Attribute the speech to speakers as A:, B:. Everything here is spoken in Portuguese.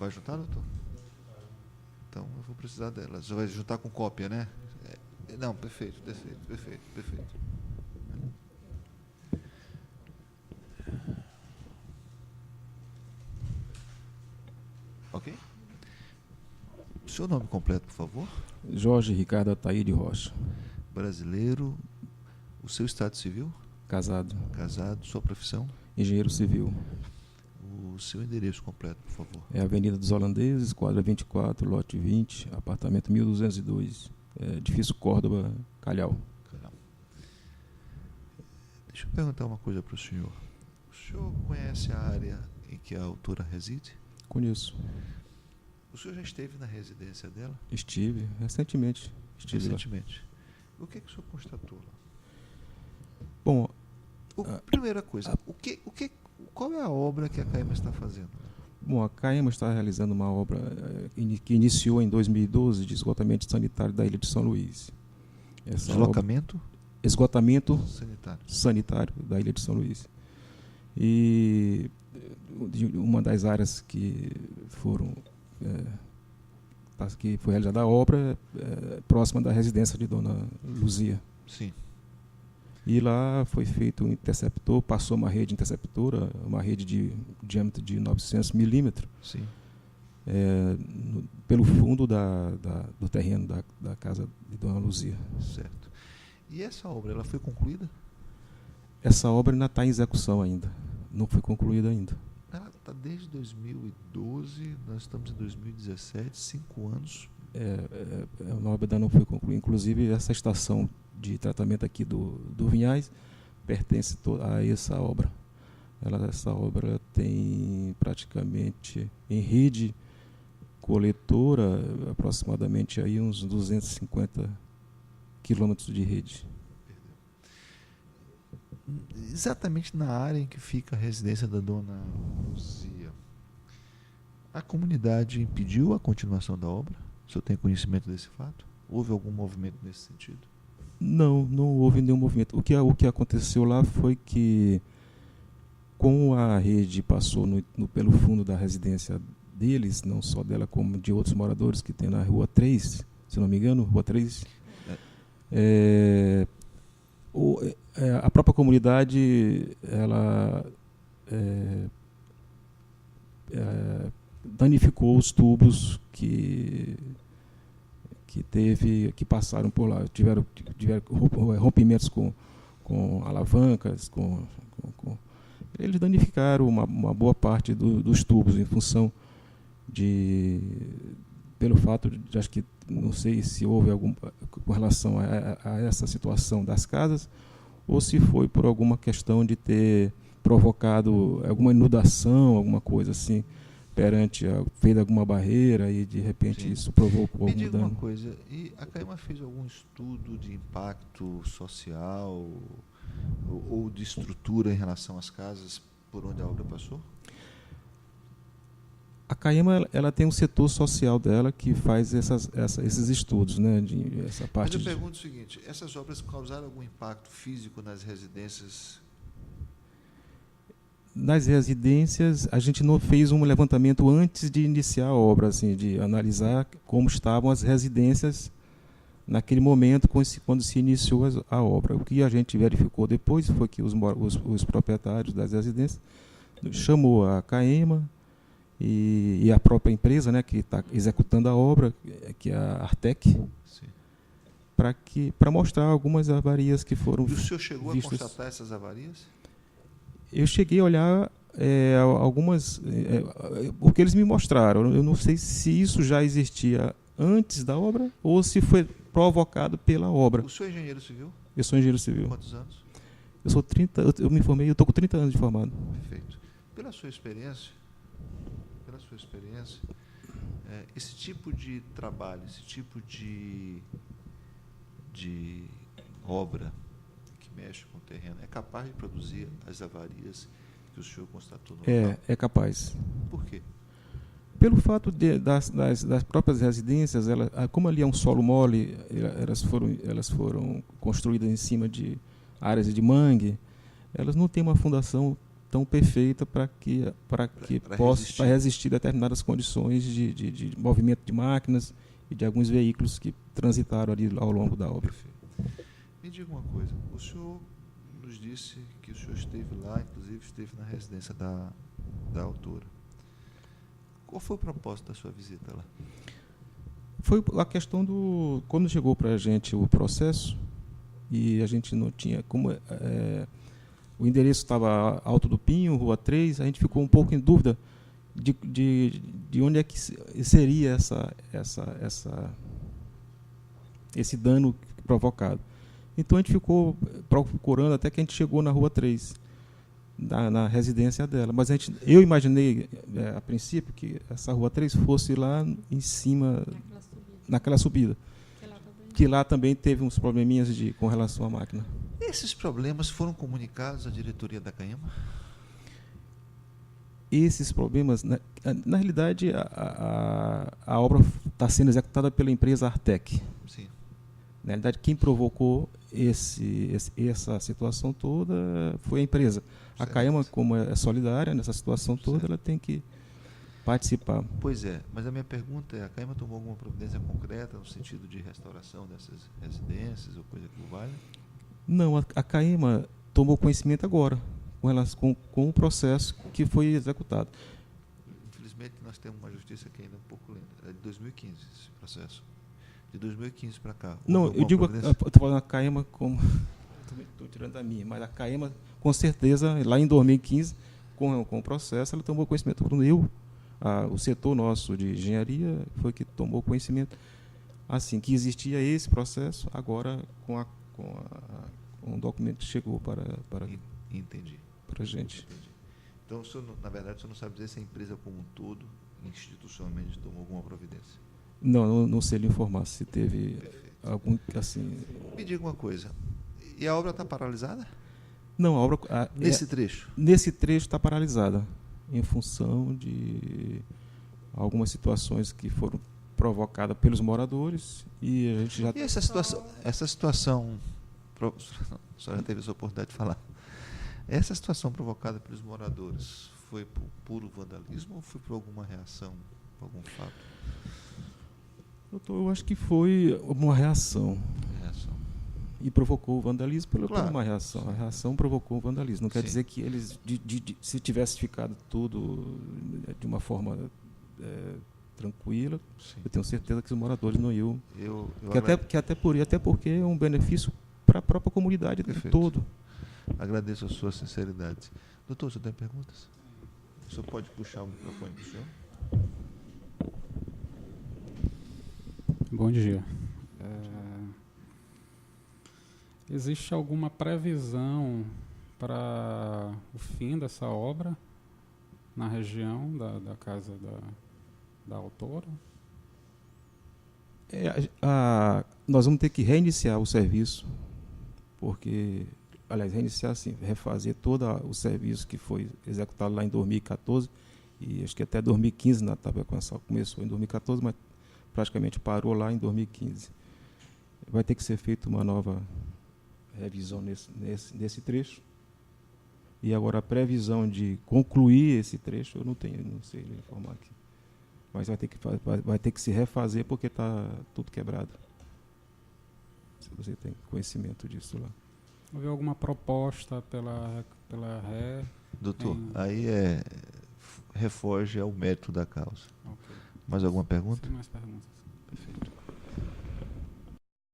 A: Vai juntar, doutor? Então eu vou precisar dela. Você vai juntar com cópia, né? Não, perfeito. Ok? O seu nome completo, por favor?
B: Jorge Ricardo Ataíde Rocha.
A: Brasileiro. O seu estado civil?
B: Casado.
A: Casado. Sua profissão?
B: Engenheiro civil.
A: O seu endereço completo, por favor?
B: É Avenida dos Holandeses, quadra 24, lote 20, apartamento 1202, edifício Córdoba, Calhau.
A: Deixa eu perguntar uma coisa para o senhor. O senhor conhece a área em que a autora reside?
B: Conheço.
A: O senhor já esteve na residência dela?
B: Estive, recentemente.
A: Recentemente. O que o senhor constatou lá?
B: Bom,
A: primeira coisa, qual é a obra que a CAEMA está fazendo?
B: Bom, a CAEMA está realizando uma obra que iniciou em 2012 de esgotamento sanitário da Ilha de São Luís. Esgotamento sanitário da Ilha de São Luís. E uma das áreas que que foi realizada a obra próxima da residência de Dona Luzia.
A: Sim.
B: E lá foi feito um interceptor, passou uma rede interceptora, uma rede de diâmetro de 900 milímetros, pelo fundo do terreno da casa de Dona Luzia.
A: Certo. E essa obra, ela foi concluída?
B: Essa obra ainda está em execução ainda, não foi concluída ainda.
A: Ela está desde 2012, nós estamos em 2017, 5 anos.
B: A obra ainda não foi concluída. Inclusive, essa estação de tratamento aqui do Vinhais pertence a essa obra. Essa obra tem praticamente em rede coletora aproximadamente aí uns 250 quilômetros de rede.
A: Exatamente na área em que fica a residência da Dona Luzia, a comunidade impediu a continuação da obra? O senhor tem conhecimento desse fato? Houve algum movimento nesse sentido?
B: Não houve nenhum movimento. O que aconteceu lá foi que, como a rede passou pelo fundo da residência deles, não só dela como de outros moradores que tem na Rua 3, se não me engano, Rua 3, a própria comunidade ela danificou os tubos que passaram por lá, tiveram rompimentos com alavancas, eles danificaram uma boa parte dos tubos em função pelo fato de, acho que, não sei se houve com relação a essa situação das casas, ou se foi por alguma questão de ter provocado alguma inundação, alguma coisa assim, fez alguma barreira e de repente isso provocou algum dano. Me diga
A: uma coisa, e a CAEMA fez algum estudo de impacto social ou de estrutura em relação às casas por onde a obra passou?
B: A CAEMA ela tem um setor social dela que faz esses estudos, né? Essa parte.
A: Mas eu pergunto o seguinte: essas obras causaram algum impacto físico nas residências?
B: Nas residências, a gente não fez um levantamento antes de iniciar a obra, assim, de analisar como estavam as residências naquele momento, quando se iniciou a obra. O que a gente verificou depois foi que os proprietários das residências chamou a CAEMA e a própria empresa, né, que está executando a obra, que é a Artec, para mostrar algumas avarias que foram vistas.
A: E o senhor chegou a constatar essas avarias?
B: Eu cheguei a olhar algumas, o que eles me mostraram. Eu não sei se isso já existia antes da obra ou se foi provocado pela obra.
A: O senhor é engenheiro civil?
B: Eu sou engenheiro civil.
A: Quantos anos?
B: Eu me formei, eu estou com 30 anos de formado.
A: Perfeito. Pela sua experiência, esse tipo de trabalho, esse tipo de obra que mexe com o terreno, é capaz de produzir as avarias que o senhor constatou no local?
B: É capaz.
A: Por quê?
B: Pelo fato das próprias residências, como ali é um solo mole, elas foram construídas em cima de áreas de mangue, elas não têm uma fundação tão perfeita para que possa resistir a determinadas condições de movimento de máquinas e de alguns veículos que transitaram ali ao longo da obra.
A: Me diga uma coisa, o senhor nos disse que o senhor esteve lá, inclusive esteve na residência da autora. Qual foi o propósito da sua visita lá?
B: Foi a questão do... Quando chegou para a gente o processo, e a gente não tinha... o endereço estava Alto do Pinho, Rua 3, a gente ficou um pouco em dúvida de onde é que seria esse dano provocado. Então a gente ficou procurando até que a gente chegou na Rua 3, na residência dela. Mas eu imaginei, a princípio, que essa Rua 3 fosse lá em cima, naquela subida. Que lá também teve uns probleminhas com relação à máquina.
A: Esses problemas foram comunicados à diretoria da CAEMA?
B: Esses problemas, na realidade, a obra está sendo executada pela empresa Artec.
A: Sim.
B: Na realidade, quem provocou essa situação toda foi a empresa. A CAEMA, como é solidária nessa situação toda, ela tem que participar.
A: Pois é, mas a minha pergunta é, a CAEMA tomou alguma providência concreta no sentido de restauração dessas residências ou coisa que o valha?
B: Não, a CAEMA tomou conhecimento agora, com o processo que foi executado.
A: Infelizmente, nós temos uma justiça que ainda é um pouco lenta. É de 2015 esse processo. De 2015 para cá.
B: Não, eu digo, estou falando a CAEMA como... Estou tirando da minha, mas a CAEMA, com certeza, lá em 2015, com o processo, ela tomou conhecimento. O setor nosso de engenharia foi que tomou conhecimento, assim, que existia esse processo, agora com um documento que chegou para
A: Entendi.
B: Para a gente.
A: Entendi. Então, o senhor, na verdade, o senhor não sabe dizer se a empresa como um todo, institucionalmente, tomou alguma providência?
B: Não sei lhe informar se teve algum, assim...
A: Me diga uma coisa, e a obra está paralisada?
B: Não, a obra...
A: Nesse trecho?
B: Nesse trecho está paralisada, em função de algumas situações que foram provocadas pelos moradores, e a gente já...
A: E essa situação a senhora já teve essa oportunidade de falar, essa situação provocada pelos moradores foi por puro vandalismo ou foi por alguma reação, por algum fato?
B: Doutor, eu acho que foi uma reação. E provocou o vandalismo por uma reação. A reação provocou o vandalismo. Não quer dizer que eles, se tivesse ficado tudo de uma forma tranquila, eu tenho certeza que os moradores não iam. Até porque é um benefício para a própria comunidade todo.
A: Agradeço a sua sinceridade. Doutor, você tem perguntas? O senhor pode puxar o microfone para o senhor?
C: Bom dia. Existe alguma previsão para o fim dessa obra na região da casa da autora?
B: Nós vamos ter que reiniciar o serviço, porque, aliás, reiniciar assim, refazer todo o serviço que foi executado lá em 2014, e acho que até 2015 na Tabacuaçá começou em 2014, mas praticamente parou lá em 2015. Vai ter que ser feita uma nova revisão nesse trecho. E agora a previsão de concluir esse trecho, eu não sei lhe informar aqui. Mas vai ter que se refazer porque está tudo quebrado. Se você tem conhecimento disso lá.
C: Houve alguma proposta pela ré?
A: Doutor, aí refoge ao mérito da causa.
C: Okay.
A: Mais alguma pergunta?
C: Sem mais perguntas.